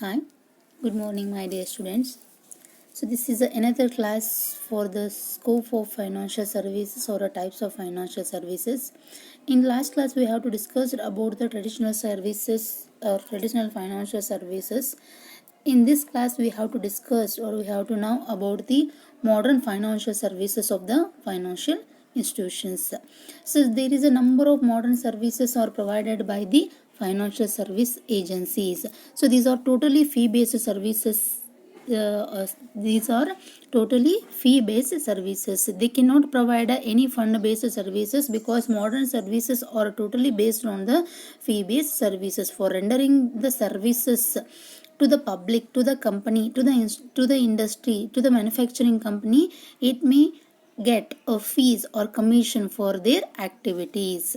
Hi, good morning, my dear students. So, this is another class for the scope of financial services or types of financial services. In last class, we have to discuss about the traditional services or traditional financial services. In this class, we have to discuss or we have to know about the modern financial services of the financial institutions. So, there is a number of modern services are provided by the financial service agencies. So, these are totally fee-based services. These are totally fee-based services. They cannot provide any fund-based services because modern services are totally based on the fee-based services. For rendering the services to the public, to the company, to the industry, to the manufacturing company, it may get a fees or commission for their activities.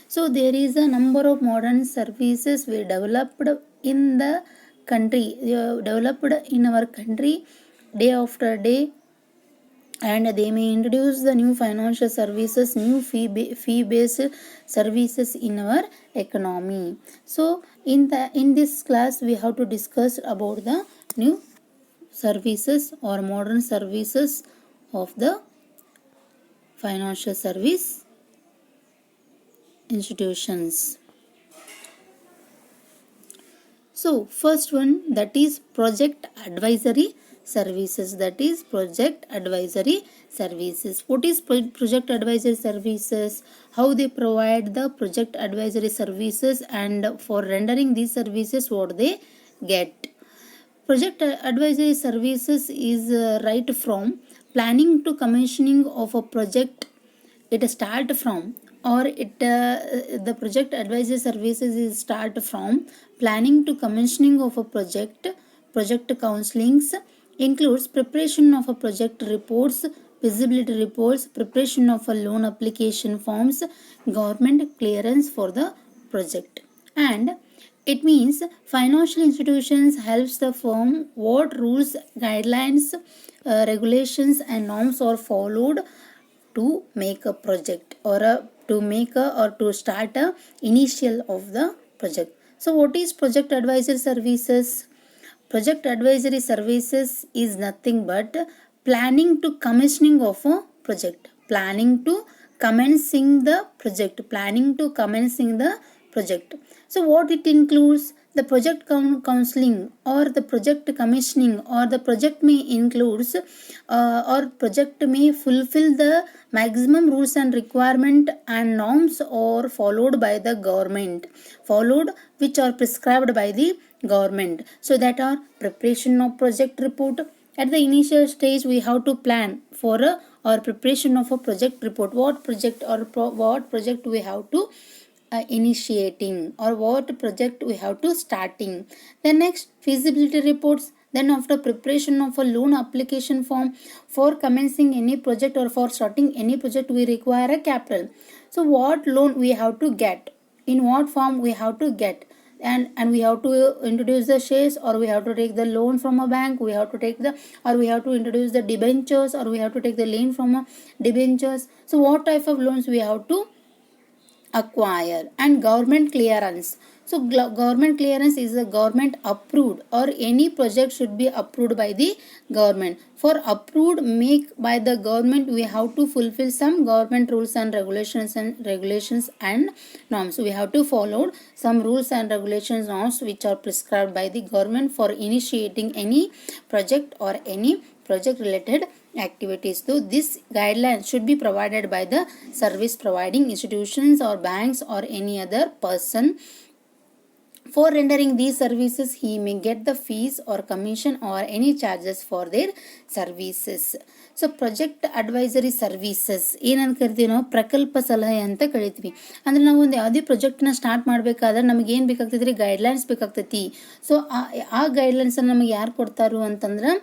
So there is a number of modern services we developed in the country, developed in our country day after day, and they may introduce the new financial services, new fee-based services in our economy. So in this class we have to discuss about the new services or modern services of the financial service institutions. So first one, that is project advisory services. That is project advisory services. What is project advisory services? How they provide the project advisory services, and for rendering these services what they get. Project advisory services is right from planning to commissioning of a project. It start from or it the project advisory services is start from planning to commissioning of a project. Project counselings includes preparation of a project reports, feasibility reports, preparation of a loan application forms, government clearance for the project. And it means financial institutions helps the firm what rules, guidelines, regulations and norms are followed to make a project or to start a initial of the project. So what is project advisory services? Project advisory services is nothing but planning to commissioning of a project, planning to commencing the project, planning to commencing the project. So what it includes? The project counseling or the project commissioning or the project may includes or project may fulfill the maximum rules and requirement and norms or followed by the government, followed which are prescribed by the government. So that are preparation of project report. At the initial stage we have to plan for a or preparation of a project report. What project or what project we have to initiating or what project we have to starting. Then next feasibility reports. Then after preparation of a loan application form, for commencing any project or for starting any project we require a capital. So what loan we have to get, in what form we have to get, and we have to introduce the shares or we have to take the loan from a bank, we have to take the or we have to introduce the debentures or we have to take the loan from a debentures. So what type of loans we have to acquire. And government clearance. So government clearance is a government approved or any project should be approved by the government. For approved make by the government we have to fulfill some government rules and regulations and norms. We have to follow some rules and regulations norms which are prescribed by the government for initiating any project or any project related activities. So this guidelines should be provided by the service providing institutions or banks or any other person. For rendering these services, he may get the fees or commission or any charges for their services. So project advisory services ಏನಂತ ಕರಿತೀವಿ ನಾವು? ಪ್ರಕಲ್ಪ ಸಲಹೆ ಅಂತ ಕರಿತೀವಿ. ಅಂದ್ರೆ ನಾವು ಒಂದು ಯಾವುದೇ ಪ್ರಾಜೆಕ್ಟ್ನ ಸ್ಟಾರ್ಟ್ ಮಾಡಬೇಕಾದ್ರೆ ನಮಗೆ ಏನು ಬೇಕಾಗ್ತೈತಿ? ಗೈಡ್ಲೈನ್ಸ್ ಬೇಕಾಗ್ತೈತಿ. ಸೊ ಆ ಗೈಡ್ಲೈನ್ಸ್ ನಮಗೆ ಯಾರು ಕೊಡ್ತಾರು ಅಂತಂದ್ರೆ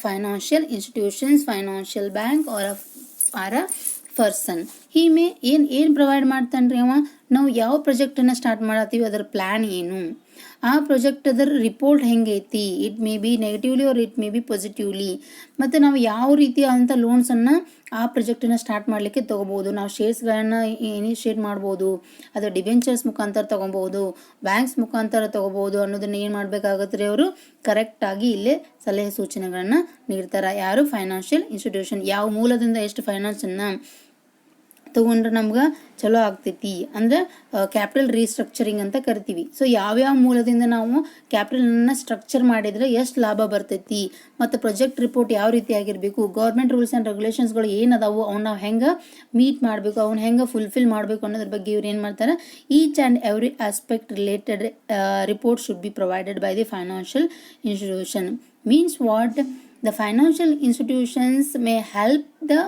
financial institutions, financial bank or a person. ಈ ಮೇ ಏನು ಪ್ರೊವೈಡ್ ಮಾಡ್ತಾನ್ರಿ ಅವ? ನಾವು ಯಾವ ಪ್ರಾಜೆಕ್ಟನ್ನು ಸ್ಟಾರ್ಟ್ ಮಾಡತ್ತೀವಿ ಅದರ ಪ್ಲ್ಯಾನ್ ಏನು, ಆ ಪ್ರಾಜೆಕ್ಟದ ರಿಪೋರ್ಟ್ ಹೆಂಗೈತಿ, it may be negatively or it may be positively. ಮತ್ತು ನಾವು ಯಾವ ರೀತಿಯಾದಂಥ ಲೋನ್ಸನ್ನು ಆ ಪ್ರಾಜೆಕ್ಟನ್ನು ಸ್ಟಾರ್ಟ್ ಮಾಡಲಿಕ್ಕೆ ತೊಗೋಬೋದು. ನಾವು ಶೇರ್ಸ್ಗಳನ್ನು ಇನಿಷಿಯೇಟ್ ಮಾಡ್ಬೋದು, ಅದು ಡಿಬೆಂಚರ್ಸ್ ಮುಖಾಂತರ ತೊಗೊಬೋದು, ಬ್ಯಾಂಕ್ಸ್ ಮುಖಾಂತರ ತೊಗೋಬೋದು ಅನ್ನೋದನ್ನ ಏನು ಮಾಡಬೇಕಾಗತ್ತೆ ರೀ, ಅವರು ಕರೆಕ್ಟಾಗಿ ಇಲ್ಲೇ ಸಲಹೆ ಸೂಚನೆಗಳನ್ನು ನೀಡ್ತಾರೆ. ಯಾರು? Financial institution. ಯಾವ ಮೂಲದಿಂದ ಎಷ್ಟು ಫೈನಾನ್ಸನ್ನು ತೊಗೊಂಡ್ರೆ ನಮ್ಗೆ ಚಲೋ ಆಗ್ತೈತಿ ಅಂದರೆ ಕ್ಯಾಪಿಟಲ್ ರೀಸ್ಟ್ರಕ್ಚರಿಂಗ್ ಅಂತ ಕರಿತೀವಿ. ಸೊ ಯಾವ್ಯಾವ ಮೂಲದಿಂದ ನಾವು ಕ್ಯಾಪಿಟಲನ್ನು ಸ್ಟ್ರಕ್ಚರ್ ಮಾಡಿದರೆ ಎಷ್ಟು ಲಾಭ ಬರ್ತೈತಿ, ಮತ್ತು ಪ್ರೊಜೆಕ್ಟ್ ರಿಪೋರ್ಟ್ ಯಾವ ರೀತಿ ಆಗಿರಬೇಕು, ಗೌರ್ಮೆಂಟ್ ರೂಲ್ಸ್ ಆ್ಯಂಡ್ ರೆಗ್ಯುಲೇಷನ್ಸ್ಗಳು ಏನದಾವು, ಅವ್ನ ನಾವು ಹೆಂಗೆ ಮೀಟ್ ಮಾಡಬೇಕು, ಅವ್ನ ಹೆಂಗೆ ಫುಲ್ಫಿಲ್ ಮಾಡಬೇಕು ಅನ್ನೋದ್ರ ಬಗ್ಗೆ ಇವ್ರು ಏನು ಮಾಡ್ತಾರೆ, each and every aspect related report should be provided by the financial institution. Means what? The financial institutions may help the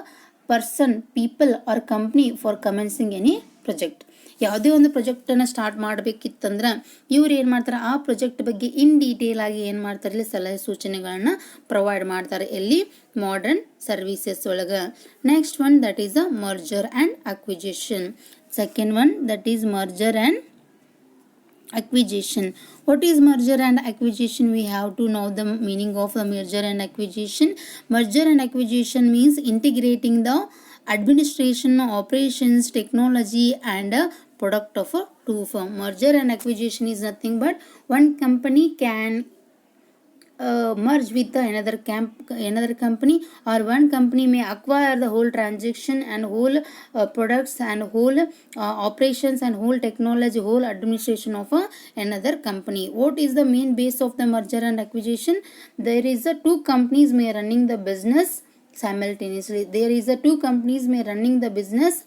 person, people or company for commencing any project. ಯಾವುದೇ ಒಂದು ಪ್ರಾಜೆಕ್ಟನ್ನು ಸ್ಟಾರ್ಟ್ ಮಾಡಬೇಕಿತ್ತಂದ್ರೆ ಇವ್ರು ಏನು ಮಾಡ್ತಾರೆ, ಆ ಪ್ರಾಜೆಕ್ಟ್ ಬಗ್ಗೆ in detail ಆಗಿ ಏನು ಮಾಡ್ತಾರೆ, ಇಲ್ಲಿ ಸಲಹೆ ಸೂಚನೆಗಳನ್ನ ಪ್ರೊವೈಡ್ ಮಾಡ್ತಾರೆ ಎಲ್ಲಿ, ಮಾಡರ್ನ್ ಸರ್ವಿಸಸ್ ಒಳಗೆ. Next one that is a merger and acquisition. Second one that is merger and acquisition. What is merger and acquisition? We have to know the meaning of the merger and acquisition. Merger and acquisition means integrating the administration, operations, technology and product of a two firm. Merger and acquisition is nothing but one company can merge with another company, or one company may acquire the whole transaction and whole products and whole operations and whole technology, whole administration of another company. What is the main base of the merger and acquisition? There is a two companies may running the business simultaneously. There is a two companies may running the business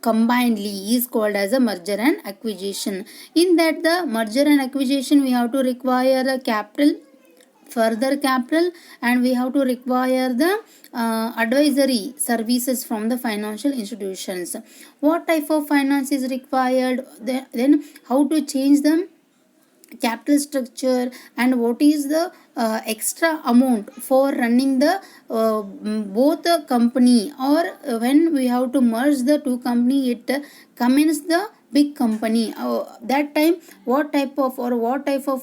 combinedly is called as a merger and acquisition. In that the merger and acquisition we have to require a capital, further capital, and we have to require the advisory services from the financial institutions. What type of finance is required, then how to change them capital structure, and what is the extra amount for running the both the company, or when we have to merge the two company it comes the big company. That time what type of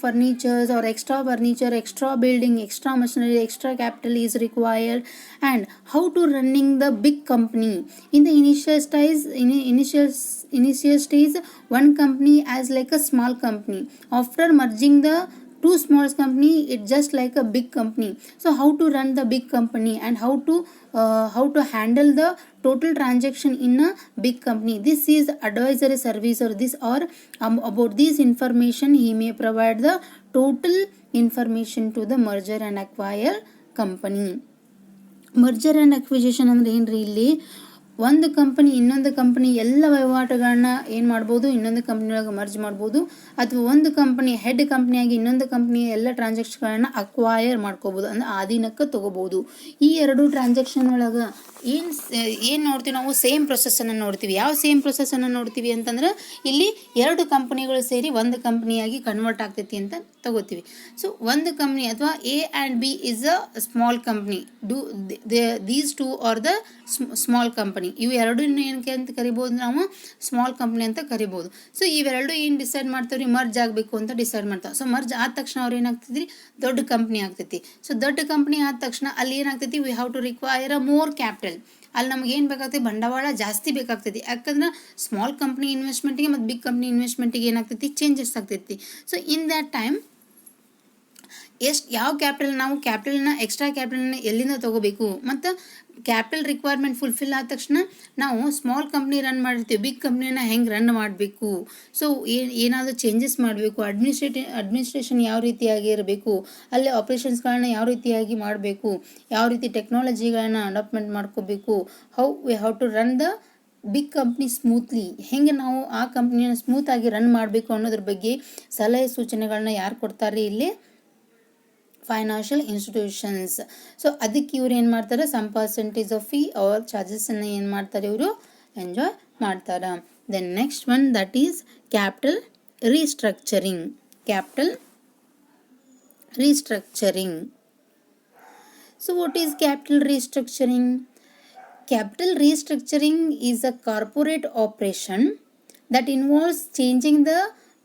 furnitures or extra furniture, extra building, extra machinery, extra capital is required, and how to running the big company. In the initial stage one company as like a small company. After merging the two small company it just like a big company. So how to run the big company and how to handle the total transaction in a big company. This is advisory service, or this or about this information he may provide the total information to the merger and acquire company. Merger and acquisition ಅಂದ್ರೆ ಏನ್ರಿ, ಇಲ್ಲಿ ಒಂದು company ಇನ್ನೊಂದು company ಎಲ್ಲ ವಹಿವಾಟುಗಳನ್ನ ಏನು ಮಾಡ್ಬೋದು, ಇನ್ನೊಂದು ಕಂಪ್ನಿಯೊಳಗೆ ಮರ್ಜ್ ಮಾಡ್ಬೋದು, ಅಥವಾ ಒಂದು ಕಂಪನಿ ಹೆಡ್ ಕಂಪ್ನಿಯಾಗಿ ಇನ್ನೊಂದು ಕಂಪ್ನಿಯ ಎಲ್ಲ ಟ್ರಾನ್ಸಾಕ್ಷನ್ಗಳನ್ನ ಅಕ್ವೈರ್ ಮಾಡ್ಕೋಬೋದು, ಅಂದರೆ ಆಧೀನಕ್ಕೆ ತೊಗೋಬೋದು. ಈ ಎರಡು ಟ್ರಾನ್ಸಾಕ್ಷನ್ ಒಳಗೆ ಏನು ನೋಡ್ತೀವಿ ನಾವು, ಸೇಮ್ ಪ್ರೊಸೆಸನ್ನು ನೋಡ್ತೀವಿ. ಯಾವ ಸೇಮ್ ಪ್ರೊಸೆಸನ್ನು ನೋಡ್ತೀವಿ ಅಂತಂದ್ರೆ ಇಲ್ಲಿ ಎರಡು ಕಂಪನಿಗಳು ಸೇರಿ ಒಂದು ಕಂಪನಿಯಾಗಿ ಕನ್ವರ್ಟ್ ಆಗ್ತೈತಿ ಅಂತ ತಗೋತೀವಿ. ಸೊ ಒಂದು ಕಂಪ್ನಿ ಅಥವಾ A and B is a small company, these two are the small company. ಇವು ಎರಡು ಏನಕ್ಕೆ ಅಂತ ಕರಿಬೋದು, ನಾವು ಸ್ಮಾಲ್ ಕಂಪ್ನಿ ಅಂತ ಕರಿಬೋದು. ಸೊ ಇವೆರಡು ಏನು ಡಿಸೈಡ್ ಮಾಡ್ತಾವ್ರಿ, ಮರ್ಜ್ ಆಗಬೇಕು ಅಂತ ಡಿಸೈಡ್ ಮಾಡ್ತಾವೆ. ಸೊ ಮರ್ಜ್ ಆದ ತಕ್ಷಣ ಅವ್ರು ಏನಾಗ್ತೈತಿ, ದೊಡ್ಡ ಕಂಪ್ನಿ ಆಗ್ತೈತಿ. ಸೊ ದೊಡ್ಡ ಕಂಪ್ನಿ ಆದ ತಕ್ಷಣ ಅಲ್ಲಿ ಏನಾಗ್ತೈತಿ, we have to require a more capital. ಅಲ್ಲಿ ನಮ್ಗೆ ಏನು ಬೇಕಾಗ್ತೈತಿ, ಬಂಡವಾಳ ಜಾಸ್ತಿ ಬೇಕಾಗ್ತೈತಿ. ಯಾಕಂದ್ರೆ ಸ್ಮಾಲ್ ಕಂಪ್ನಿ ಇನ್ವೆಸ್ಟ್ಮೆಂಟಿಗೆ ಮತ್ತು ಬಿಗ್ ಕಂಪ್ನಿ ಇನ್ವೆಸ್ಟ್ಮೆಂಟಿಗೆ ಏನಾಗ್ತೈತಿ, ಚೇಂಜಸ್ ಆಗ್ತೈತಿ. ಸೊ ಇನ್ ದ್ಯಾಟ್ ಟೈಮ್ ಯಾವ ಕ್ಯಾಪಿಟಲ್ನ ಎಕ್ಸ್ಟ್ರಾ ಕ್ಯಾಪಿಟಲ್ನ ಎಲ್ಲಿಂದ ತಗೋಬೇಕು, ಮತ್ತು ಕ್ಯಾಪಿಟಲ್ ರಿಕ್ವೈರ್ಮೆಂಟ್ ಫುಲ್ಫಿಲ್ ಆದ ತಕ್ಷಣ ನಾವು ಸ್ಮಾಲ್ ಕಂಪ್ನಿ ರನ್ ಮಾಡಿರ್ತೀವಿ, ಬಿಗ್ ಕಂಪ್ನಿನ ಹೆಂಗೆ ರನ್ ಮಾಡಬೇಕು, ಸೊ ಏನಾದರೂ ಚೇಂಜಸ್ ಮಾಡಬೇಕು, ಅಡ್ಮಿನಿಸ್ಟ್ರೇಷನ್ ಯಾವ ರೀತಿಯಾಗಿ ಇರಬೇಕು, ಅಲ್ಲಿ ಆಪ್ರೇಷನ್ಸ್ಗಳನ್ನ ಯಾವ ರೀತಿಯಾಗಿ ಮಾಡಬೇಕು, ಯಾವ ರೀತಿ ಟೆಕ್ನಾಲಜಿಗಳನ್ನ ಅಡಾಪ್ಟ್ಮೆಂಟ್ ಮಾಡ್ಕೋಬೇಕು, how we have to run the big company smoothly, ಹೆಂಗೆ ನಾವು ಆ ಕಂಪ್ನಿಯನ್ನು ಸ್ಮೂತಾಗಿ ರನ್ ಮಾಡಬೇಕು ಅನ್ನೋದ್ರ ಬಗ್ಗೆ ಸಲಹೆ ಸೂಚನೆಗಳನ್ನ ಯಾರು ಕೊಡ್ತಾರೆ, ಇಲ್ಲಿ ಫೈನಾನ್ಷಿಯಲ್ ಇನ್ಸ್ಟಿಟ್ಯೂಷನ್ಸ್. ಸೊ ಅದಕ್ಕೆ ಇವ್ರು ಏನು ಮಾಡ್ತಾರೆ, some percentage of fee or ಚಾರ್ಜಸ್ಸನ್ನು ಏನು ಮಾಡ್ತಾರೆ, ಇವರು ಎಂಜಾಯ್ ಮಾಡ್ತಾರೆ. Then next one that is capital restructuring. So what is capital restructuring? Capital restructuring is a corporate operation that involves changing the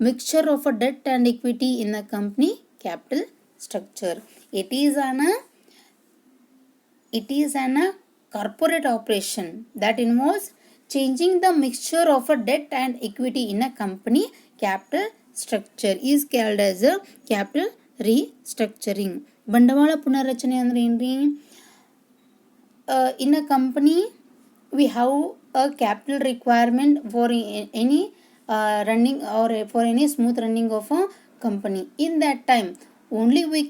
mixture of a debt and equity in the company capital structure. It is an corporate operation that involves changing the mixture of a debt and equity in a company capital structure is called as a capital restructuring. ಬಂಡವಾಳ ಪುನರ್ರಚನೆ ಅಂದ್ರೆ ಏನ್ರಿ? In a company we have a capital requirement for any running or for any smooth running of a company. In that time only we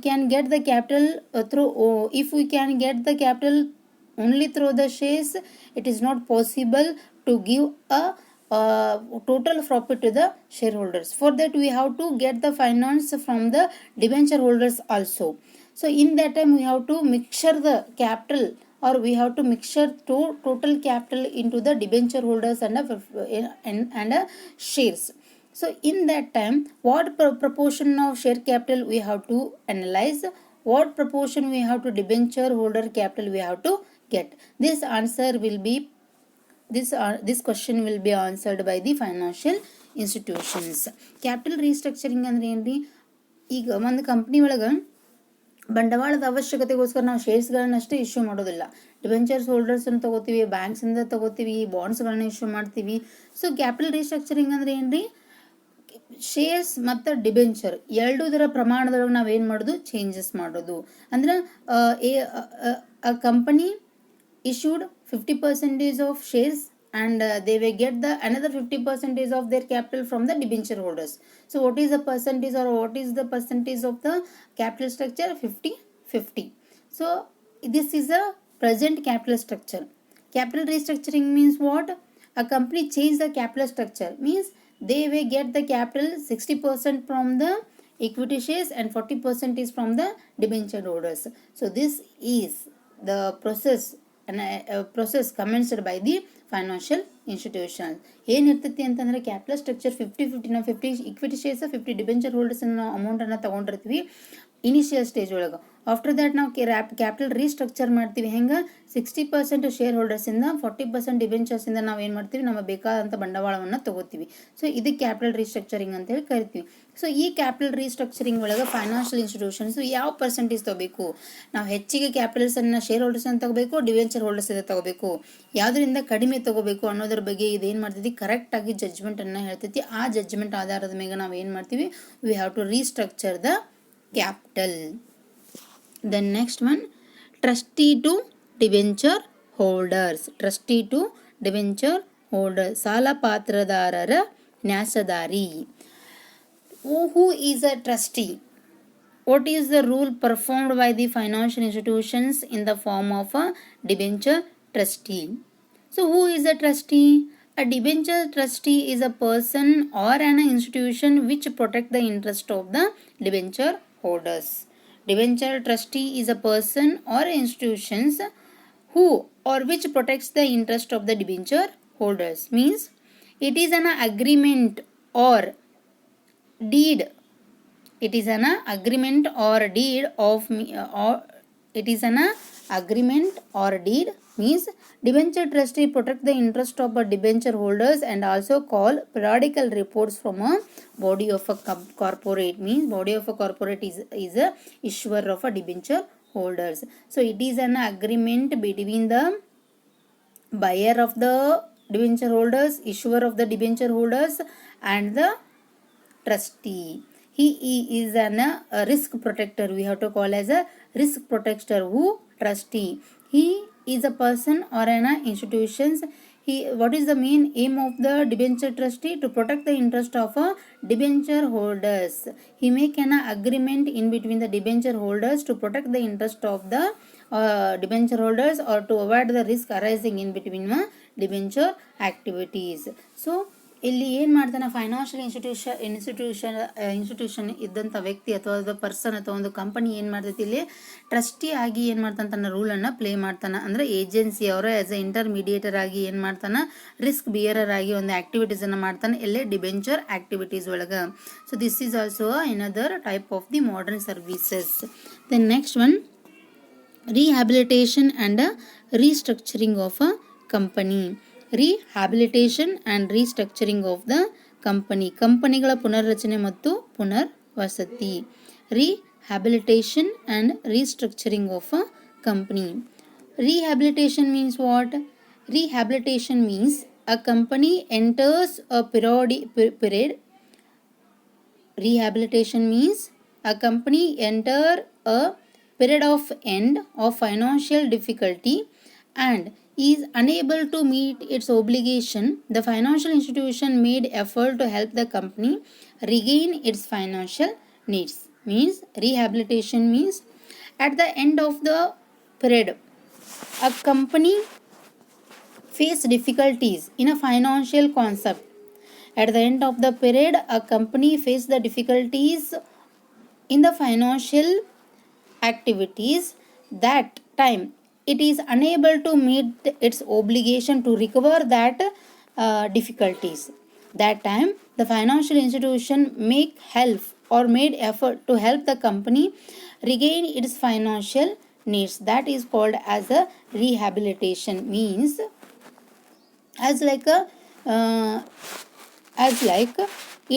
can get the capital through if we can get the capital only through the shares, it is not possible to give a total profit to the shareholders. For that we have to get the finance from the debenture holders also. So in that time we have to mixture the capital, or we have to mixture total capital into the debenture holders and shares. So in that time what proportion of share capital we have to analyze, what proportion we have to debenture holder capital we have to get. This question will be answered by the financial institutions. Capital restructuring ಅಂದ್ರೆ ಏನ್ರಿ? ಈಗ ಒಂದು company ಒಳಗೆ ಬಂಡವಾಳದ ಅವಶ್ಯಕತೆಗೋಸ್ಕರ ನಾವು ಶೇರ್ಸ್ಗಳನ್ನಷ್ಟೇ issue ಮಾಡೋದಿಲ್ಲ. Debentures ಹೋಲ್ಡರ್ಸನ್ನು ತಗೋತೀವಿ, ಬ್ಯಾಂಕ್ಸಿಂದ ತಗೋತೀವಿ, ಬಾಂಡ್ಸ್ಗಳನ್ನ ಇಶ್ಯೂ ಮಾಡ್ತೀವಿ. ಸೊ ಕ್ಯಾಪಿಟಲ್ ರೀಸ್ಟ್ರಕ್ಚರಿಂಗ್ ಅಂದ್ರೆ ಏನ್ರಿ? ಶೇರ್ಸ್ ಮತ್ತು ಡಿಬೆಂಚರ್ ಎರಡೂದರ ಪ್ರಮಾಣದೊಳಗೆ ನಾವೇನು ಮಾಡೋದು? ಚೇಂಜಸ್ ಮಾಡೋದು. ಅಂದ್ರೆ a company issued 50% of shares and they will get the another 50% of their capital from the debenture holders. So what is the percentage, or what is the percentage of the capital structure? 50-50. So this is a present capital structure. Capital restructuring means what? A company change the capital structure, means they will get the capital 60% from the equity shares and 40% is from the debenture holders. So this is the process commenced by the financial institution. ಏನಿರ್ತೈತಿ ಅಂತಂದ್ರೆ capital structure 50-50, ನಾವು 50 equity shares 50 debenture holders ನಾವು ಅಮೌಂಟನ್ನು ತಗೊಂಡಿರ್ತೀವಿ initial stage ಒಳಗೆ. After that ನಾವು capital restructure ಮಾಡ್ತೀವಿ. ಹೆಂಗೆ? 60% share ಹೋಲ್ಡರ್ಸಿಂದ 40% ಡಿಬೆಂಚರ್ಸಿಂದ ನಾವು ಏನು ಮಾಡ್ತೀವಿ? ನಮಗೆ ಬೇಕಾದಂಥ ಬಂಡವಾಳವನ್ನು ತಗೋತೀವಿ. ಸೊ ಇದಕ್ಕೆ ಕ್ಯಾಪಿಟಲ್ ರೀಸ್ಟ್ರಕ್ಚರಿಂಗ್ ಅಂತೇಳಿ ಕರಿತೀವಿ. ಸೊ ಈ ಕ್ಯಾಪಿಟಲ್ ರೀಸ್ಟ್ರಕ್ಚರಿಂಗ್ ಒಳಗೆ ಫೈನಾನ್ಷಿಯಲ್ ಇನ್ಸ್ಟಿಟ್ಯೂಷನ್ಸ್ ಯಾವ ಪರ್ಸೆಂಟೇಜ್ ತಗೋಬೇಕು? ನಾವು ಹೆಚ್ಚಿಗೆ ಕ್ಯಾಪಿಟಲ್ಸನ್ನು ಶೇರ್ ಹೋಲ್ಡರ್ಸನ್ನು ತಗೋಬೇಕು, ಡಿಬೆಂಚರ್ ಹೋಲ್ಡರ್ಸಿಂದ ತಗೋಬೇಕು, ಯಾವುದರಿಂದ ಕಡಿಮೆ ತಗೋಬೇಕು ಅನ್ನೋದ್ರ ಬಗ್ಗೆ ಇದೇನು ಮಾಡ್ತೈತಿ? ಕರೆಕ್ಟಾಗಿ ಜಡ್ಜ್ಮೆಂಟನ್ನು ಹೇಳ್ತೈತಿ. ಆ ಜಡ್ಜ್ಮೆಂಟ್ ಆಧಾರದ ಮೇಲೆ ನಾವು ಏನು ಮಾಡ್ತೀವಿ? We have to restructure the capital. Then next one, trustee to debenture holders. Trustee to debenture holders, ಸಾಲ ಪಾತ್ರದಾರರ ನ್ಯಾಸದಾರಿ. Who is a trustee? What is the role performed by the financial institutions in the form of a debenture trustee? So who is a trustee? A debenture trustee is a person or an institution which protect the interest of the debenture holders. Debenture trustee is a person or institutions who or which protects the interest of the debenture holders. Means it is an agreement or deed. It is an agreement or deed of or it is an agreement or deed. Means debenture trustee protect the interest of a debenture holders and also call periodical reports from a body of a corporate. Means body of a corporate is a issuer of a debenture holders. So it is an agreement between the buyer of the debenture holders, issuer of the debenture holders and the trustee. He is a risk protector. We have to call as a risk protector. Who? Trustee. He is a person or an institutions. What is the main aim of the debenture trustee? To protect the interest of a debenture holders. He make an agreement in between the debenture holders to protect the interest of the debenture holders or to avoid the risk arising in between debenture activities. So ಇಲ್ಲಿ ಏನು ಮಾಡ್ತಾನೆ? Financial institution ಇದ್ದಂಥ ವ್ಯಕ್ತಿ ಅಥವಾ person ಅಥವಾ ಒಂದು company ಏನು ಮಾಡ್ತೈತಿ? ಇಲ್ಲಿ ಟ್ರಸ್ಟಿ ಆಗಿ ಏನು ಮಾಡ್ತಾನೆ? ತನ್ನ ರೂಲನ್ನು ಪ್ಲೇ ಮಾಡ್ತಾನೆ. ಅಂದರೆ ಏಜೆನ್ಸಿ ಅವರ ಆಸ್ ಎ ಇಂಟರ್ಮೀಡಿಯೇಟರ್ ಆಗಿ ಏನು ಮಾಡ್ತಾನೆ? ರಿಸ್ಕ್ ಬಿಯರರ್ ಆಗಿ ಒಂದು ಆಕ್ಟಿವಿಟೀಸನ್ನು ಮಾಡ್ತಾನೆ. ಎಲ್ಲೇ ಡಿಬೆಂಚರ್ ಆಕ್ಟಿವಿಟೀಸ್ ಒಳಗೆ. So this is also another type of the modern services. Then next one, rehabilitation and restructuring of a company. Rehabilitation and restructuring of the ಕಂಪನಿಗಳ ಪುನರ್ರಚನೆ ಮತ್ತು ಪುನರ್ವಸತಿ. Rehabilitation and restructuring of a company. Rehabilitation means what? Rehabilitation means a company enters a period. Rehabilitation means a company enter a period of end of financial difficulty and is unable to meet its obligation. The financial institution made effort to help the company regain its financial needs. Means rehabilitation means at the end of the period a company face difficulties in a financial concept. At the end of the period a company face the difficulties in the financial activities. That time it is unable to meet its obligation to recover that difficulties. That time the financial institution make help or made effort to help the company regain its financial needs. That is called as a rehabilitation. Means as like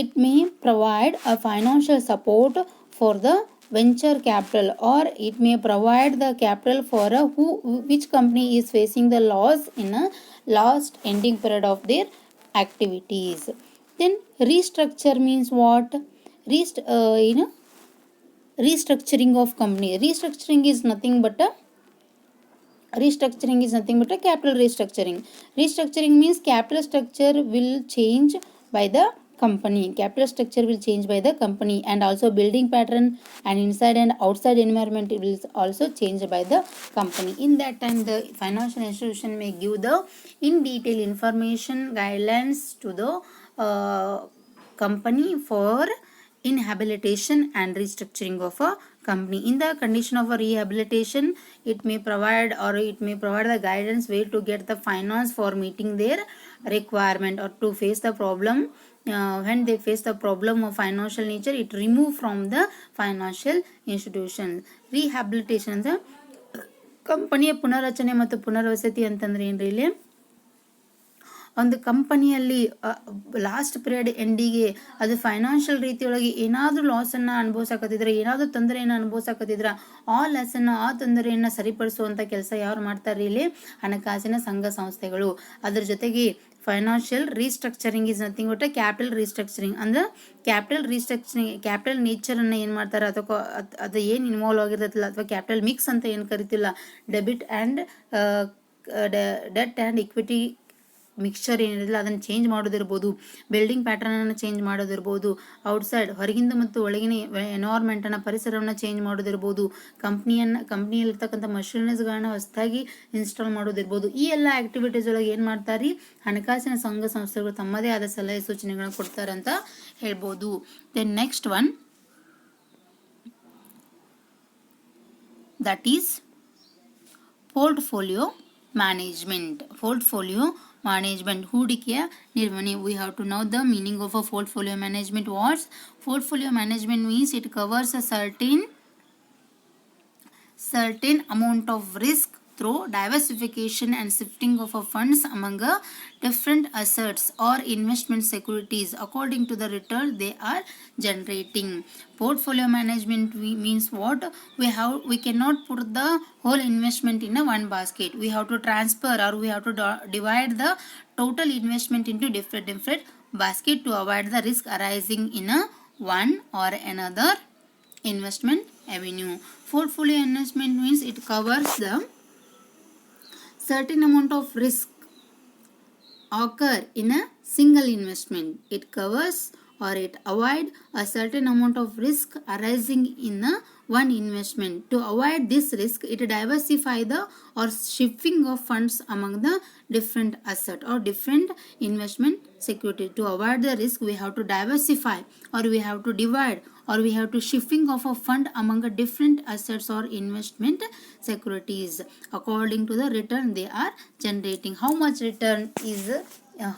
it may provide a financial support for the venture capital, or it may provide the capital for which company is facing the loss in a last ending period of their activities. Then restructure means what? Restructuring of company. Restructuring is nothing but a capital restructuring. Restructuring means capital structure will change by the company. Capital structure will change by the company, and also building pattern and inside and outside environment will also change by the company. In that time the financial institution may give the in detail information guidelines to the company for rehabilitation and restructuring of a company. In the condition of a rehabilitation it may provide the guidance way to get the finance for meeting their requirement or to face the problem. When they face the problem of financial nature, it remove from the financial institution. Rehabilitation ಅಂದ್ರೆ ಕಂಪನಿಯ ಪುನರ್ರಚನೆ ಮತ್ತು ಪುನರ್ವಸತಿ ಅಂತಂದ್ರೆ ಏನ್ರಿ ಇಲ್ಲಿ ಒಂದು ಕಂಪನಿಯಲ್ಲಿ last period ಎಂಡಿಗೆ ಅದು ಫೈನಾನ್ಷಿಯಲ್ ರೀತಿಯೊಳಗೆ ಏನಾದರೂ ಲಾಸನ್ನು ಅನುಭವಿಸಕತ್ತಿದ್ರೆ, ಏನಾದರೂ ತೊಂದರೆಯನ್ನು ಅನುಭವಿಸಕತ್ತಿದ್ರೆ ಆ ಲಾಸನ್ನು ಆ ತೊಂದರೆಯನ್ನು ಸರಿಪಡಿಸುವಂಥ ಕೆಲಸ ಯಾರು ಮಾಡ್ತಾರೆ ಇಲ್ಲಿ? ಹಣಕಾಸಿನ ಸಂಘ ಸಂಸ್ಥೆಗಳು. ಅದ್ರ ಜೊತೆಗೆ financial restructuring is nothing but capital restructuring. ಅಂದ್ರೆ ಕ್ಯಾಪಿಟಲ್ ನೇಚರನ್ನು ಏನು ಮಾಡ್ತಾರೆ, ಅಥವಾ ಅದು ಏನು ಇನ್ವಾಲ್ವ್ ಆಗಿರ್ತೈತಿಲ್ಲ ಅಥವಾ ಕ್ಯಾಪಿಟಲ್ ಮಿಕ್ಸ್ ಅಂತ ಏನು ಕರಿತಿಲ್ಲ, debit and debt and equity mixture ಏನಿರಲಿಲ್ಲ ಅದನ್ನು ಚೇಂಜ್ ಮಾಡೋದಿರ್ಬೋದು, ಬಿಲ್ಡಿಂಗ್ ಪ್ಯಾಟರ್ನನ್ನು ಚೇಂಜ್ ಮಾಡೋದಿರ್ಬೋದು, ಔಟ್ಸೈಡ್ ಹೊರಗಿಂದ ಮತ್ತು ಒಳಗಿನ ಎನ್ವೈರ್ಮೆಂಟನ್ನು ಪರಿಸರವನ್ನು ಚೇಂಜ್ ಮಾಡೋದಿರ್ಬೋದು, ಕಂಪ್ನಿಯಲ್ಲಿರ್ತಕ್ಕಂಥ ಮಷಿನರೀಸ್ಗಳನ್ನ ಹೊಸದಾಗಿ ಇನ್ಸ್ಟಾಲ್ ಮಾಡೋದಿರ್ಬೋದು. ಈ ಎಲ್ಲ ಆ್ಯಕ್ಟಿವಿಟೀಸ್ ಒಳಗೆ ಏನು ಮಾಡ್ತಾರೆ, ಹಣಕಾಸಿನ ಸಂಘ ಸಂಸ್ಥೆಗಳು ತಮ್ಮದೇ ಆದ ಸಲಹೆ ಸೂಚನೆಗಳನ್ನ ಕೊಡ್ತಾರೆ ಅಂತ ಹೇಳ್ಬೋದು. Then next one that is portfolio management. ಹೂಡಿಕೆಯ ನಿರ್ವಹಣೆ. We have to know the meaning of a portfolio management. What portfolio management means? It covers a certain amount of risk through diversification and shifting of funds among different assets or investment securities according to the return they are generating. Portfolio management means what? We cannot put the whole investment in one basket. We have to transfer, or we have to divide the total investment into different basket to avoid the risk arising in one or another investment avenue. Portfolio investment means it covers the certain amount of risk occur in a single investment. It covers or it avoid a certain amount of risk arising in one investment. To avoid this risk, it diversify the or shifting of funds among the different asset or different investment security. To avoid the risk, we have to diversify, or we have to divide, or we have to shifting of a fund among a different assets or investment securities according to the return they are generating. How much return is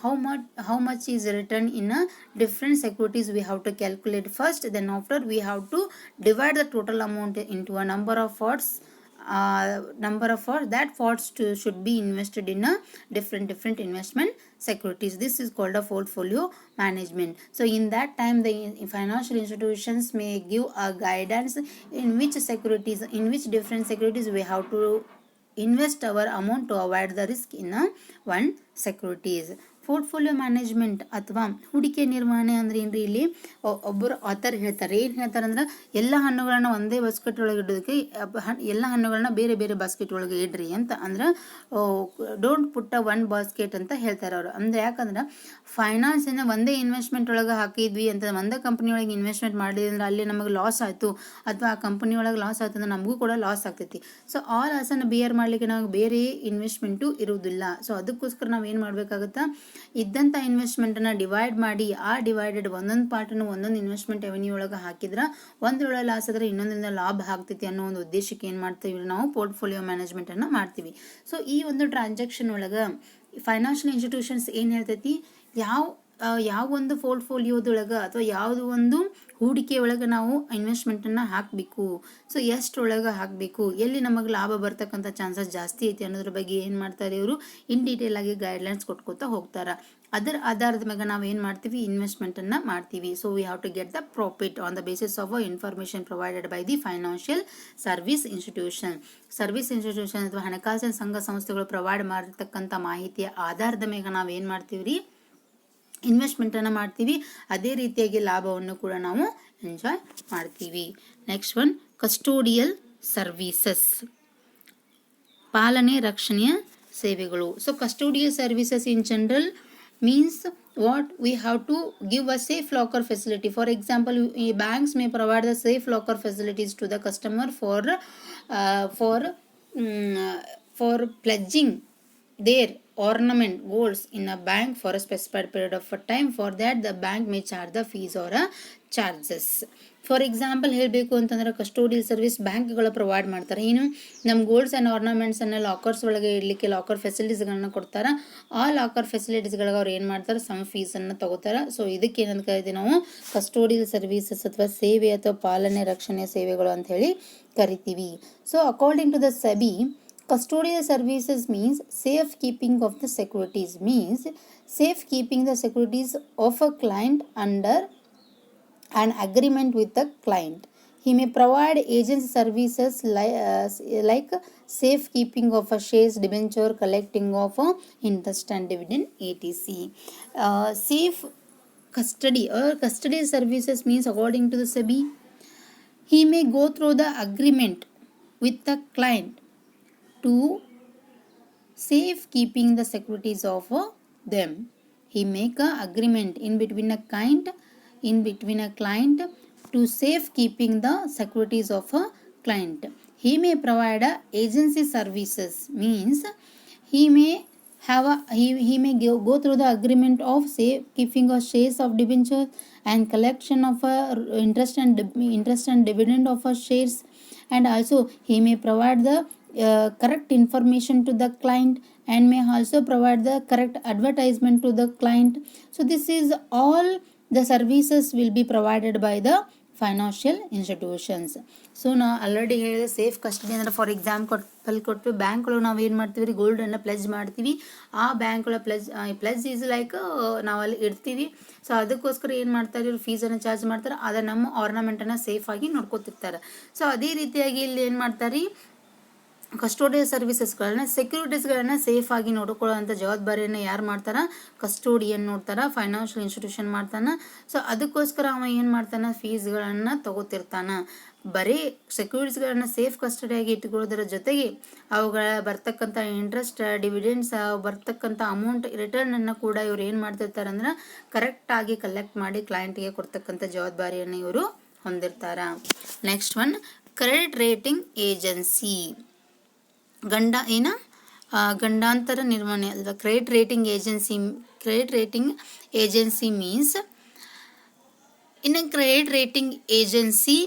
how much is return in a different securities we have to calculate first. Then after we have to divide the total amount into a number of funds. That funds should be invested in a different investment securities. This is called a portfolio management. So in that time the financial institutions may give a guidance in which securities, in which different securities we have to invest our amount to avoid the risk in one securities. Portfolio management ಅಥವಾ ಹೂಡಿಕೆ ನಿರ್ವಹಣೆ ಅಂದ್ರೆ ಏನ್ರಿ, ಇಲ್ಲಿ ಒಬ್ಬರು author ಹೇಳ್ತಾರೆ. ಏನು ಹೇಳ್ತಾರೆ ಅಂದ್ರೆ ಎಲ್ಲ ಹಣ್ಣುಗಳನ್ನ ಒಂದೇ ಬಾಸ್ಕೆಟ್ ಒಳಗೆ ಇಡೋದಕ್ಕೆ ಎಲ್ಲ ಹಣ್ಣುಗಳನ್ನ ಬೇರೆ ಬೇರೆ ಬಾಸ್ಕೆಟ್ ಒಳಗೆ ಇಡ್ರಿ ಅಂತ ಅಂದ್ರೆ don't put a one basket ಅಂತ ಹೇಳ್ತಾರೆ ಅವರು. ಅಂದ್ರೆ ಯಾಕಂದ್ರೆ ಫೈನಾನ್ಸನ್ನು ಒಂದೇ ಇನ್ವೆಸ್ಟ್ಮೆಂಟ್ ಒಳಗೆ ಹಾಕಿದ್ವಿ ಅಂತ, ಒಂದೇ ಕಂಪ್ನಿ ಒಳಗೆ ಇನ್ವೆಸ್ಟ್ಮೆಂಟ್ ಮಾಡಿದ್ವಿ ಅಂದ್ರೆ ಅಲ್ಲಿ ನಮಗೆ ಲಾಸ್ ಆಯಿತು ಅಥವಾ ಆ ಕಂಪನಿ ಒಳಗೆ ಲಾಸ್ ಆಯ್ತು ಅಂದ್ರೆ ನಮಗೂ ಕೂಡ ಲಾಸ್ ಆಗ್ತೈತಿ. ಸೊ ಆ ಲಾಸನ್ನು ಬಿಯರ್ ಮಾಡಲಿಕ್ಕೆ ನಾವು ಬೇರೆ ಇನ್ವೆಸ್ಟ್ಮೆಂಟು ಇರುವುದಿಲ್ಲ. ಸೊ ಅದಕ್ಕೋಸ್ಕರ ನಾವು ಏನು ಮಾಡಬೇಕಾಗುತ್ತಾ, ಇದ್ದಂಥ ಇನ್ವೆಸ್ಟ್ಮೆಂಟನ್ನು ಡಿವೈಡ್ ಮಾಡಿ ಆ ಡಿವೈಡೆಡ್ ಒಂದೊಂದು ಪಾರ್ಟನ್ನು ಒಂದೊಂದು ಇನ್ವೆಸ್ಟ್ಮೆಂಟ್ ರೆವೆನ್ಯೂ ಒಳಗೆ ಹಾಕಿದ್ರೆ ಒಂದರೊಳಗೆ ಲಾಸ್ ಆದರೆ ಇನ್ನೊಂದರಿಂದ ಲಾಭ ಆಗ್ತೈತಿ ಅನ್ನೋ ಒಂದು ಉದ್ದೇಶಕ್ಕೆ ಏನು ಮಾಡ್ತೀವಿ ನಾವು ಪೋರ್ಟ್ಫೋಲಿಯೋ ಮ್ಯಾನೇಜ್ಮೆಂಟನ್ನು ಮಾಡ್ತೀವಿ. ಸೊ ಈ ಒಂದು ಟ್ರಾನ್ಸಾಕ್ಷನ್ ಒಳಗೆ ಫೈನಾನ್ಷಿಯಲ್ ಇನ್ಸ್ಟಿಟ್ಯೂಷನ್ಸ್ ಏನು ಹೇಳ್ತೈತಿ, ಯಾವ ಒಂದು ಪೋರ್ಟ್ಫೋಲಿಯೋದೊಳಗೆ ಅಥವಾ ಯಾವುದು ಒಂದು ಹೂಡಿಕೆ ಒಳಗೆ ನಾವು ಇನ್ವೆಸ್ಟ್ಮೆಂಟನ್ನು ಹಾಕಬೇಕು, ಸೊ ಎಷ್ಟರೊಳಗೆ ಹಾಕಬೇಕು, ಎಲ್ಲಿ ನಮಗೆ ಲಾಭ ಬರ್ತಕ್ಕಂಥ ಚಾನ್ಸಸ್ ಜಾಸ್ತಿ ಐತಿ ಅನ್ನೋದ್ರ ಬಗ್ಗೆ ಏನು ಮಾಡ್ತಾರೆ ಇವರು ಇನ್ ಡೀಟೇಲ್ ಆಗಿ ಗೈಡ್ಲೈನ್ಸ್ ಕೊಟ್ಕೋತಾ ಹೋಗ್ತಾರೆ. ಅದರ ಆಧಾರದ ಮೇಲೆ ನಾವು ಏನು ಮಾಡ್ತೀವಿ, ಇನ್ವೆಸ್ಟ್ಮೆಂಟನ್ನು ಮಾಡ್ತೀವಿ. So we have to get the profit on the basis of information provided by the financial service institution. Service institution ಅಥವಾ ಹಣಕಾಸಿನ ಸಂಘ ಸಂಸ್ಥೆಗಳು ಪ್ರೊವೈಡ್ ಮಾಡಿರ್ತಕ್ಕಂಥ ಮಾಹಿತಿಯ ಆಧಾರದ ಮೇಲೆ ನಾವು ಏನು ಮಾಡ್ತೀವಿ ರೀ, ಇನ್ವೆಸ್ಟ್ಮೆಂಟನ್ನು ಮಾಡ್ತೀವಿ. ಅದೇ ರೀತಿಯಾಗಿ ಲಾಭವನ್ನು ಕೂಡ ನಾವು ಎಂಜಾಯ್ ಮಾಡ್ತೀವಿ. ನೆಕ್ಸ್ಟ್ ಒನ್, ಕಸ್ಟೋಡಿಯಲ್ ಸರ್ವೀಸಸ್, ಪಾಲನೆ ರಕ್ಷಣೆಯ ಸೇವೆಗಳು. So custodial services in general means what, we have to give a safe locker facility. For example, banks may provide the safe locker facilities to the customer for pledging their ornament goals in a bank for a specified period of time. For that the bank may charge the fees or charges. For example ಹೇಳಬೇಕು ಅಂತಂದ್ರೆ custodial service ಬ್ಯಾಂಕ್ಗಳು provide ಮಾಡ್ತಾರೆ. ಏನು, ನಮ್ಮ golds and ಆರ್ನಮೆಂಟ್ಸನ್ನು lockers ಒಳಗೆ ಇಡಲಿಕ್ಕೆ locker ಫೆಸಿಲಿಟೀಸ್ಗಳನ್ನ ಕೊಡ್ತಾರೆ. ಆ ಲಾಕರ್ ಫೆಸಿಲಿಟೀಸ್ಗಳಿಗೆ ಅವ್ರು ಏನು ಮಾಡ್ತಾರೆ, ಸಮ್ ಫೀಸನ್ನು ತಗೋತಾರೆ. ಸೊ ಇದಕ್ಕೆ ಏನಂತ ಕರಿತೀವಿ ನಾವು, ಕಸ್ಟೋಡಿಯಲ್ ಸರ್ವಿಸಸ್ ಅಥವಾ ಸೇವೆ ಅಥವಾ ಪಾಲನೆ ರಕ್ಷಣೆ ಸೇವೆಗಳು ಅಂತ ಹೇಳಿ ಕರಿತೀವಿ. So according to the SEBI, custodial services means safekeeping of the securities, means safekeeping the securities of a client under an agreement with the client. He may provide agency services like safekeeping of a shares, debenture, collecting of interest and dividend, etc. Safe custody or custodial services means, according to the SEBI, he may go through the agreement with the client to safekeeping the securities of them. He make a agreement in between a client to safekeeping the securities of a client. He may provide agency services, means he may have he may go through the agreement of safekeeping of shares of debenture and collection of interest and dividend of shares, and also he may provide the correct information to the client and may also provide the correct advertisement to the client. So this is all the services will be provided by the financial institutions. So ನಾವು already ಹೇಳಿದೆ, safe custody ಅಂದರೆ for example ಕೊಟ್ಟು ಬ್ಯಾಂಕ್ಗಳು ನಾವು ಏನು ಮಾಡ್ತೀವಿ ರೀ, ಗೋಲ್ಡನ್ನು pledge ಮಾಡ್ತೀವಿ. ಆ ಬ್ಯಾಂಕ್ಗಳ ಪ್ಲೆಜ್ ಈಸ್ ಲೈಕ್ ನಾವು ಅಲ್ಲಿ ಇಡ್ತೀವಿ. ಸೊ ಅದಕ್ಕೋಸ್ಕರ ಏನು ಮಾಡ್ತಾರೆ, ಇವ್ರು ಫೀಸನ್ನು ಚಾರ್ಜ್ ಮಾಡ್ತಾರೆ. ಆದರೆ ನಮ್ಮ ಆರ್ನಮೆಂಟನ್ನು ಸೇಫಾಗಿ ನೋಡ್ಕೊತಿರ್ತಾರೆ. ಸೊ ಅದೇ ರೀತಿಯಾಗಿ ಇಲ್ಲಿ ಏನು ಮಾಡ್ತಾರೆ, ಕಸ್ಟೋಡಿಯಲ್ ಸರ್ವಿಸಸ್ಗಳನ್ನ, ಸೆಕ್ಯೂರಿಟೀಸ್ಗಳನ್ನ ಸೇಫ್ ಆಗಿ ನೋಡಿಕೊಳ್ಳುವಂಥ ಜವಾಬ್ದಾರಿಯನ್ನು ಯಾರು ಮಾಡ್ತಾರ, ಕಸ್ಟೋಡಿಯನ್ ನೋಡ್ತಾರ, ಫೈನಾನ್ಷಿಯಲ್ ಇನ್ಸ್ಟಿಟ್ಯೂಷನ್ ಮಾಡ್ತಾನೆ. ಸೊ ಅದಕ್ಕೋಸ್ಕರ ಅವ ಏನು ಮಾಡ್ತಾನೆ, ಫೀಸ್ಗಳನ್ನು ತಗೋತಿರ್ತಾನೆ. ಬರೀ ಸೆಕ್ಯೂರಿಟೀಸ್ಗಳನ್ನ ಸೇಫ್ ಕಸ್ಟಡಿಯಾಗಿ ಇಟ್ಕೊಳ್ಳೋದ್ರ ಜೊತೆಗೆ ಅವುಗಳ ಬರ್ತಕ್ಕಂಥ ಇಂಟ್ರೆಸ್ಟ್, ಡಿವಿಡೆಂಡ್ಸ್, ಬರ್ತಕ್ಕಂಥ ಅಮೌಂಟ್ ರಿಟರ್ನನ್ನು ಕೂಡ ಇವ್ರು ಏನು ಮಾಡ್ತಿರ್ತಾರೆ ಅಂದ್ರೆ ಕರೆಕ್ಟಾಗಿ ಕಲೆಕ್ಟ್ ಮಾಡಿ ಕ್ಲೈಂಟ್ಗೆ ಕೊಡ್ತಕ್ಕಂಥ ಜವಾಬ್ದಾರಿಯನ್ನು ಇವರು ಹೊಂದಿರ್ತಾರ. Next one, credit rating agency. ಗಂಡಾಂತರ ನಿರ್ವಹಣೆ ಅಲ್ವಾ. Credit rating agency means, in a credit rating agency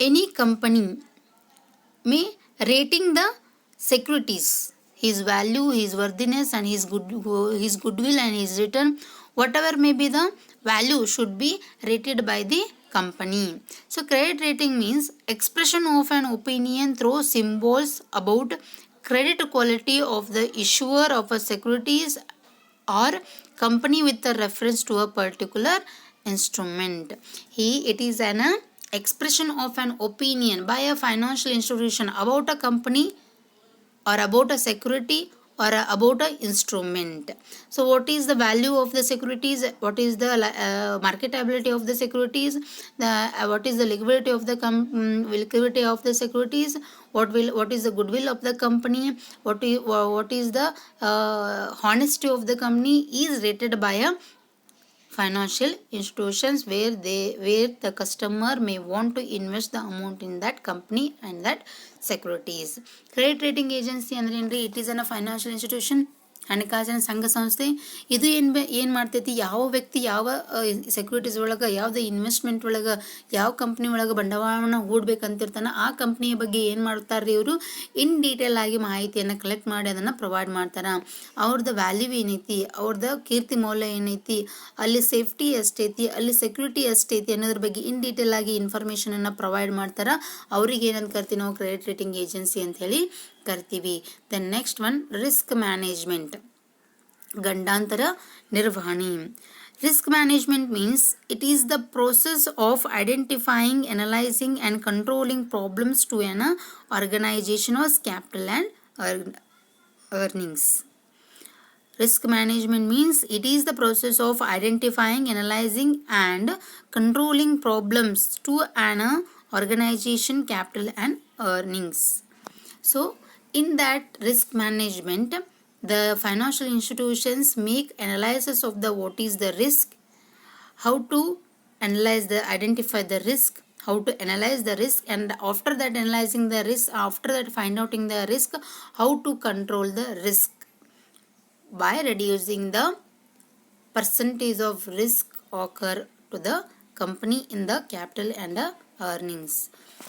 any company may rating the securities, his value, his worthiness and his goodwill and his return, whatever may be the value should be rated by the company. So credit rating means expression of an opinion through symbols about credit quality of the issuer of a securities or company with a reference to a particular instrument. It is an expression of an opinion by a financial institution about a company or about a security or about a instrument. So what is the value of the securities, what is the marketability of the securities, what is the liquidity of the liquidity of the securities, what is the goodwill of the company, what is the honesty of the company is rated by a financial institutions where the customer may want to invest the amount in that company and that securities. Credit rating agency ಅಂದ್ರೆ ಏನ್ರಿ? It is an financial institution, ಹಣಕಾಸಿನ ಸಂಘ ಸಂಸ್ಥೆ. ಇದು ಏನು ಮಾಡ್ತೈತಿ, ಯಾವ ವ್ಯಕ್ತಿ ಯಾವ ಸೆಕ್ಯೂರಿಟೀಸ್ ಒಳಗೆ, ಯಾವುದೇ ಇನ್ವೆಸ್ಟ್ಮೆಂಟ್ ಒಳಗೆ, ಯಾವ ಕಂಪ್ನಿ ಒಳಗೆ ಬಂಡವಾಳವನ್ನು ಹೂಡ್ಬೇಕಂತಿರ್ತಾನೆ ಆ ಕಂಪ್ನಿಯ ಬಗ್ಗೆ ಏನು ಮಾಡ್ತಾರೆ ಇವರು ಇನ್ ಡೀಟೇಲ್ ಆಗಿ ಮಾಹಿತಿಯನ್ನು ಕಲೆಕ್ಟ್ ಮಾಡಿ ಅದನ್ನು ಪ್ರೊವೈಡ್ ಮಾಡ್ತಾರೆ. ಅವ್ರದ್ದು ವ್ಯಾಲ್ಯೂ ಏನೈತಿ, ಅವ್ರದ್ದು ಕೀರ್ತಿ ಮೌಲ್ಯ ಏನೈತಿ, ಅಲ್ಲಿ ಸೇಫ್ಟಿ ಎಷ್ಟೈತಿ, ಅಲ್ಲಿ ಸೆಕ್ಯೂರಿಟಿ ಎಷ್ಟೈತಿ ಅನ್ನೋದ್ರ ಬಗ್ಗೆ ಇನ್ ಡೀಟೇಲ್ ಆಗಿ ಇನ್ಫಾರ್ಮೇಷನನ್ನು ಪ್ರೊವೈಡ್ ಮಾಡ್ತಾರೆ. ಅವ್ರಿಗೆ ಏನಂತ ಕರಿತೀವಿ ನಾವು? ಕ್ರೆಡಿಟ್ ರೇಟಿಂಗ್ ಏಜೆನ್ಸಿ ಅಂತ ಹೇಳಿ ಕರಿತೀವಿ. Then next one risk management, ಗಂಡಾಂತರ ನಿರ್ವಹಣೆ. Risk management means it is the process of identifying, analyzing and controlling problems to an organization's capital and earnings. Risk management means it is the process of identifying, analyzing and controlling problems to an organization capital and earnings. So in that risk management, the financial institutions make analysis of the what is the risk, how to identify the risk, how to analyze the risk, and after that analyzing the risk, after that find out the risk, how to control the risk by reducing the percentage of risk occur to the company in the capital and the earnings.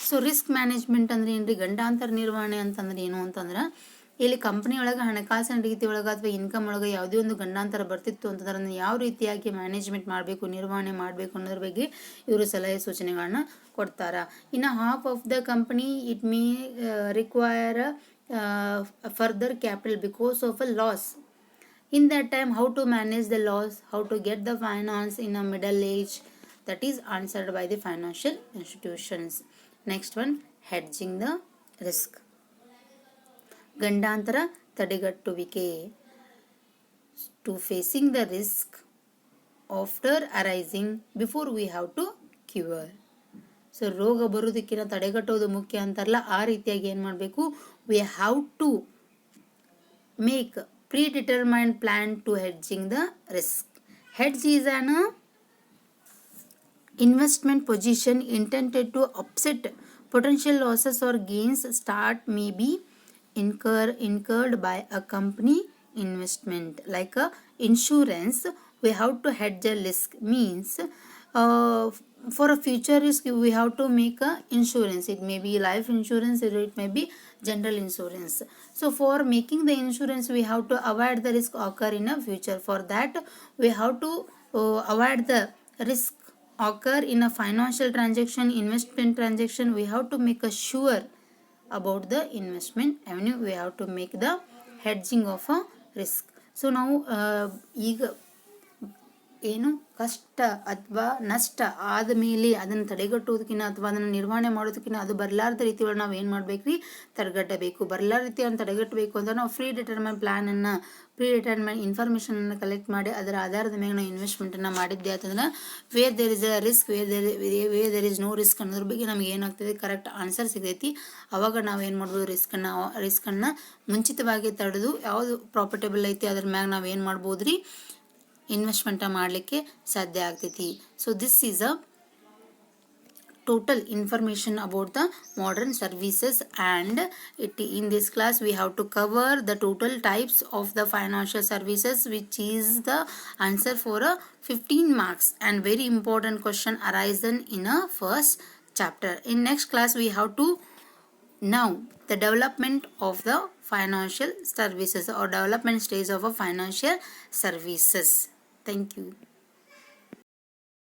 So risk management ಅಂದ್ರೆ ಏನ್ರಿ? ಗಂಡಾಂತರ ನಿರ್ವಹಣೆ ಅಂತಂದ್ರೆ ಏನು ಅಂತಂದ್ರೆ, ಇಲ್ಲಿ company ಒಳಗೆ ಹಣಕಾಸಿನ ರೀತಿ ಒಳಗೆ ಅಥವಾ ಇನ್ಕಮ್ ಒಳಗೆ ಯಾವುದೇ ಒಂದು ಗಂಡಾಂತರ ಬರ್ತಿತ್ತು ಅಂತಂದ್ರೆ ಅದನ್ನು ಯಾವ ರೀತಿಯಾಗಿ ಮ್ಯಾನೇಜ್ಮೆಂಟ್ ಮಾಡಬೇಕು, ನಿರ್ವಹಣೆ ಮಾಡಬೇಕು ಅನ್ನೋದ್ರ ಬಗ್ಗೆ ಇವರು ಸಲಹೆ ಸೂಚನೆಗಳನ್ನ ಕೊಡ್ತಾರೆ. ಇನ್ನು half of the company it may require further capital because of a loss. In that time, how to manage the loss, how to get the finance in a middle age, that is answered by the financial institutions. Next one, hedging the risk, ಗಂಡಾಂತರ ತಡೆಗಟ್ಟುವಿಕೆ. To facing the risk after arising before we have to cure. So ರೋಗ ಬರೋದಕ್ಕಿಂತ ತಡೆಗಟ್ಟೋದು ಮುಖ್ಯ ಅಂತಾರಲ್ಲ, ಆ ರೀತಿಯಾಗಿ ಏನು ಮಾಡಬೇಕು? we have to make predetermined plan to hedging the risk. Hedge is an investment position intended to offset potential losses or gains start may be incurred by a company investment. Like a insurance, we have to hedge a risk, means for a future risk we have to make a insurance. It may be life insurance or it may be general insurance. So for making the insurance we have to avoid the risk occur in a future. For that we have to avoid the risk occur in a financial transaction, investment transaction. We have to make a sure about the investment avenue. We have to make the hedging of a risk. So now ಈಗ ಏನು ಕಷ್ಟ ಅಥವಾ ನಷ್ಟ ಆದಮೇಲೆ ಅದನ್ನು ತಡೆಗಟ್ಟೋದಕ್ಕಿಂತ ಅಥವಾ ಅದನ್ನು ನಿರ್ವಹಣೆ ಮಾಡೋದಕ್ಕಿಂತ ಅದು ಬರಲಾರ್ದ ರೀತಿ ಒಳಗೆ ನಾವು ಏನು ಮಾಡ್ಬೇಕ್ರಿ? ತಡೆಗಟ್ಟಬೇಕು. ಬರಲಾರ ರೀತಿಯನ್ನು ತಡೆಗಟ್ಟಬೇಕು ಅಂದ್ರೆ ನಾವು ಪ್ರೀ ಡಿಟರ್ಮೈನ್ ಇನ್ಫಾರ್ಮೇಷನನ್ನು ಕಲೆಕ್ಟ್ ಮಾಡಿ ಅದರ ಆಧಾರದ ಮೇಲೆ ನಾವು ಇನ್ವೆಸ್ಟ್ಮೆಂಟನ್ನು ಮಾಡಿದ್ದೆ ಅಂತಂದ್ರೆ where there is a risk, where there is no risk ಅನ್ನೋದ್ರ ಬಗ್ಗೆ ನಮ್ಗೆ ಏನಾಗ್ತದೆ ಕರೆಕ್ಟ್ ಆನ್ಸರ್ ಸಿಗೈತಿ. ಅವಾಗ ನಾವು ಏನು ಮಾಡ್ಬೋದು? ರಿಸ್ಕನ್ನು ಮುಂಚಿತವಾಗಿ ತಡೆದು ಯಾವುದು ಪ್ರಾಫಿಟೇಬಲ್ ಐತಿ ಅದ್ರ ಮ್ಯಾಗ ನಾವು ಏನು ಮಾಡ್ಬೋದು ರೀ? ಇನ್ವೆಸ್ಟ್ಮೆಂಟ್ ಮಾಡಲಿಕ್ಕೆ ಸಾಧ್ಯ ಆಗ್ತೈತಿ. So this is a total information about the modern services, and in this class we have to cover the total types of the financial services, which is the answer for a 15 marks and very important question arisen in a first chapter. In next class we have to now the development of the financial services or development stage of a financial services. Thank you.